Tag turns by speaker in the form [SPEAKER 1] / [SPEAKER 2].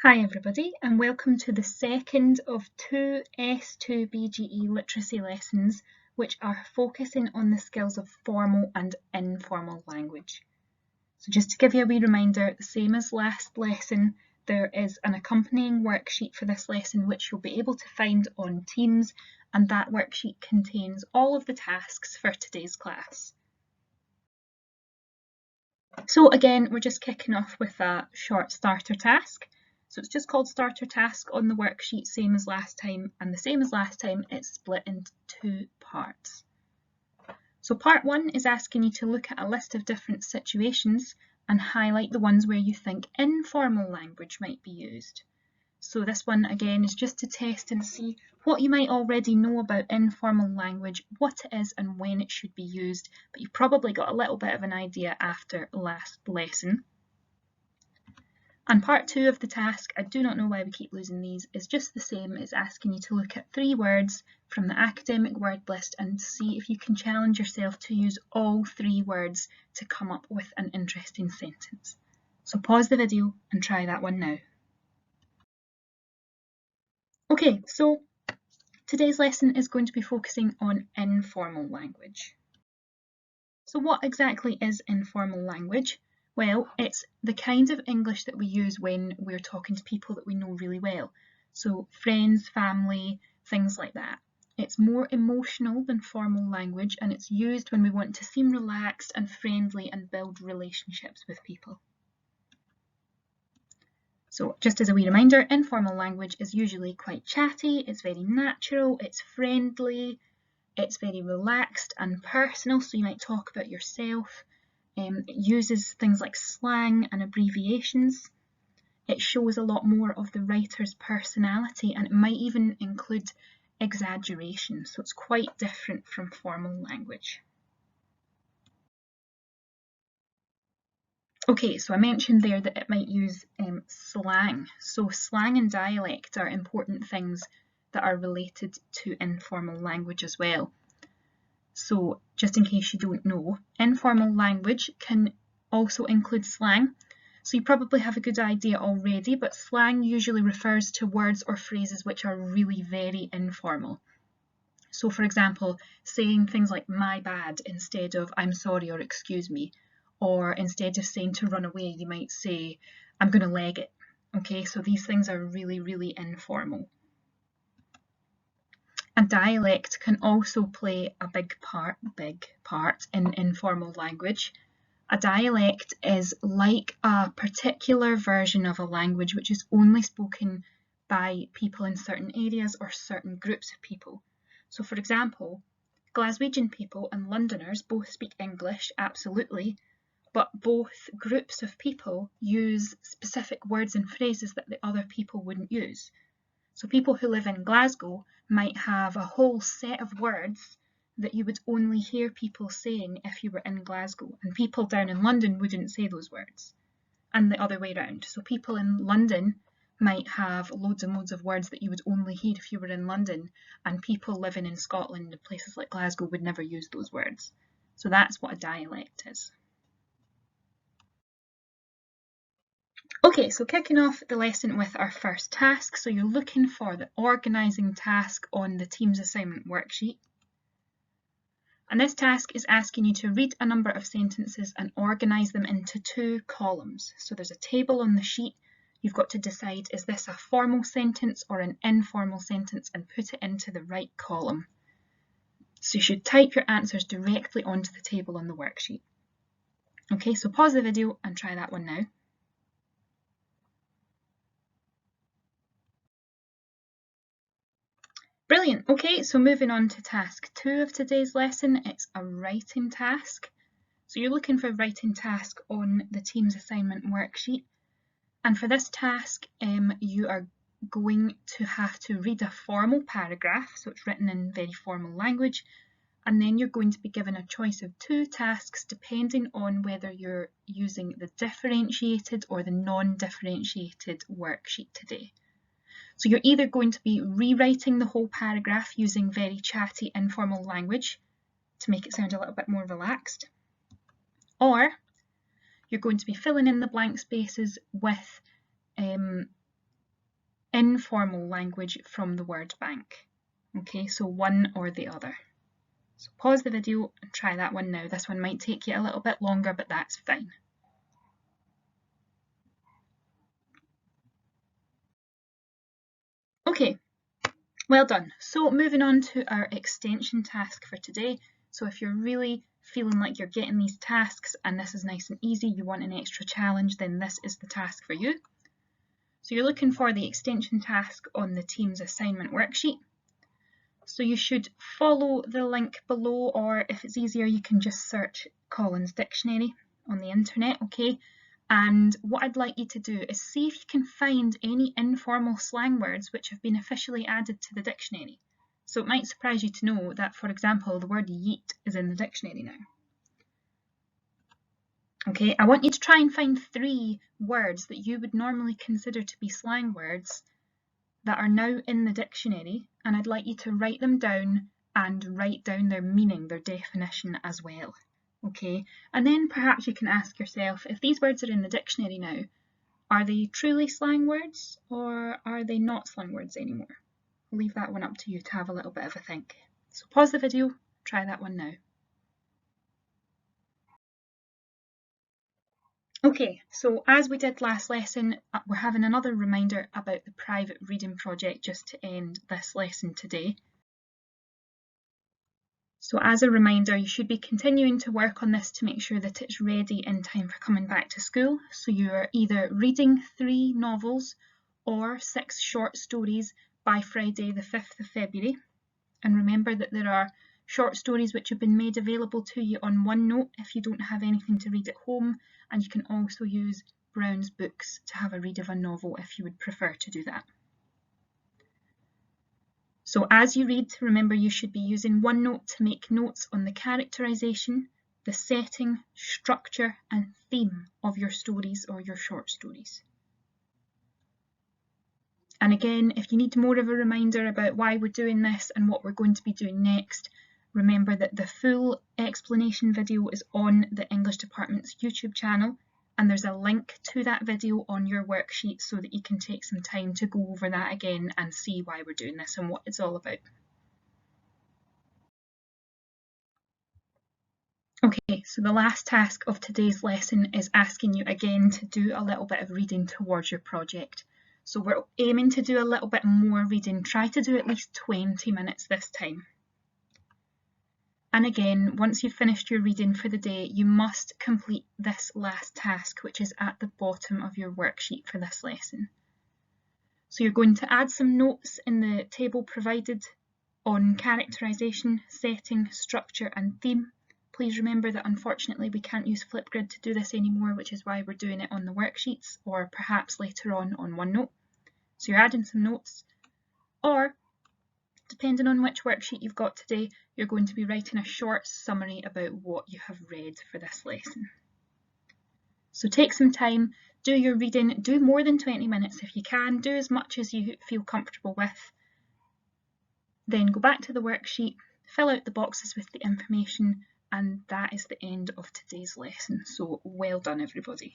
[SPEAKER 1] Hi everybody, and welcome to the second of two S2 BGE literacy lessons which are focusing on the skills of formal and informal language. So just to give you a wee reminder, the same as last lesson, there is an accompanying worksheet for this lesson which you'll be able to find on Teams, and that worksheet contains all of the tasks for today's class. So again, we're just kicking off with a short starter task. So it's just called starter task on the worksheet, same as last time, and the same as last time, it's split into two parts. So part one is asking you to look at a list of different situations and highlight the ones where you think informal language might be used. So this one again is just to test and see what you might already know about informal language, what it is and when it should be used, but you've probably got a little bit of an idea after last lesson. And part two of the task, I do not know why we keep losing these, is just the same. It's asking you to look at 3 words from the academic word list and see if you can challenge yourself to use all 3 words to come up with an interesting sentence. So pause the video and try that one now. Okay, so today's lesson is going to be focusing on informal language. So what exactly is informal language? Well, it's the kind of English that we use when we're talking to people that we know really well. So friends, family, things like that. It's more emotional than formal language, and it's used when we want to seem relaxed and friendly and build relationships with people. So just as a wee reminder, informal language is usually quite chatty, it's very natural, it's friendly, it's very relaxed and personal, so you might talk about yourself. It uses things like slang and abbreviations. It shows a lot more of the writer's personality, and it might even include exaggeration, so it's quite different from formal language. Okay, so I mentioned there that it might use slang. So slang and dialect are important things that are related to informal language as well. So just in case you don't know, informal language can also include slang. So you probably have a good idea already, but slang usually refers to words or phrases which are really very informal. So for example, saying things like my bad instead of I'm sorry or excuse me, or instead of saying to run away, you might say I'm going to leg it. Okay, so these things are really, really informal. A dialect can also play a big part in informal language. A dialect is like a particular version of a language which is only spoken by people in certain areas or certain groups of people. So for example, Glaswegian people and Londoners both speak English, absolutely, but both groups of people use specific words and phrases that the other people wouldn't use. So people who live in Glasgow might have a whole set of words that you would only hear people saying if you were in Glasgow, and people down in London wouldn't say those words, and the other way around. So people in London might have loads and loads of words that you would only hear if you were in London, and people living in Scotland and places like Glasgow would never use those words. So that's what a dialect is. Okay, so kicking off the lesson with our first task. So you're looking for the organising task on the Teams assignment worksheet. And this task is asking you to read a number of sentences and organise them into 2 columns. So there's a table on the sheet. You've got to decide, is this a formal sentence or an informal sentence, and put it into the right column. So you should type your answers directly onto the table on the worksheet. Okay, so pause the video and try that one now. Brilliant. Okay, so moving on to task 2 of today's lesson, it's a writing task. So you're looking for a writing task on the Teams assignment worksheet. And for this task, you are going to have to read a formal paragraph, so it's written in very formal language, and then you're going to be given a choice of 2 tasks depending on whether you're using the differentiated or the non-differentiated worksheet today. So you're either going to be rewriting the whole paragraph using very chatty, informal language to make it sound a little bit more relaxed, or you're going to be filling in the blank spaces with informal language from the word bank. Okay, so one or the other. So pause the video and try that one now. This one might take you a little bit longer, but that's fine. Okay, well done. So moving on to our extension task for today. So if you're really feeling like you're getting these tasks and this is nice and easy, you want an extra challenge, then this is the task for you. So you're looking for the extension task on the Teams assignment worksheet. So you should follow the link below, or if it's easier, you can just search Collins Dictionary on the internet, okay? And what I'd like you to do is see if you can find any informal slang words which have been officially added to the dictionary. So it might surprise you to know that, for example, the word yeet is in the dictionary now. Okay, I want you to try and find 3 words that you would normally consider to be slang words that are now in the dictionary, and I'd like you to write them down and write down their meaning, their definition as well. Okay, and then perhaps you can ask yourself, if these words are in the dictionary now, are they truly slang words or are they not slang words anymore? I'll leave that one up to you to have a little bit of a think. So pause the video, try that one now. Okay, so as we did last lesson, we're having another reminder about the private reading project just to end this lesson today. So as a reminder, you should be continuing to work on this to make sure that it's ready in time for coming back to school. So you're either reading 3 novels or 6 short stories by Friday the 5th of February. And remember that there are short stories which have been made available to you on OneNote if you don't have anything to read at home, and you can also use Brown's books to have a read of a novel if you would prefer to do that. So as you read, remember you should be using OneNote to make notes on the characterization, the setting, structure and theme of your stories or your short stories. And again, if you need more of a reminder about why we're doing this and what we're going to be doing next, remember that the full explanation video is on the English Department's YouTube channel, and there's a link to that video on your worksheet so that you can take some time to go over that again and see why we're doing this and what it's all about. Okay, so the last task of today's lesson is asking you again to do a little bit of reading towards your project. So we're aiming to do a little bit more reading. Try to do at least 20 minutes this time. And again, once you've finished your reading for the day, you must complete this last task, which is at the bottom of your worksheet for this lesson. So you're going to add some notes in the table provided on characterization, setting, structure and theme. Please remember that unfortunately we can't use Flipgrid to do this anymore, which is why we're doing it on the worksheets or perhaps later on OneNote. So you're adding some notes, or depending on which worksheet you've got today, you're going to be writing a short summary about what you have read for this lesson. So take some time, do your reading, do more than 20 minutes if you can, do as much as you feel comfortable with. Then go back to the worksheet, fill out the boxes with the information, and that is the end of today's lesson. So well done everybody.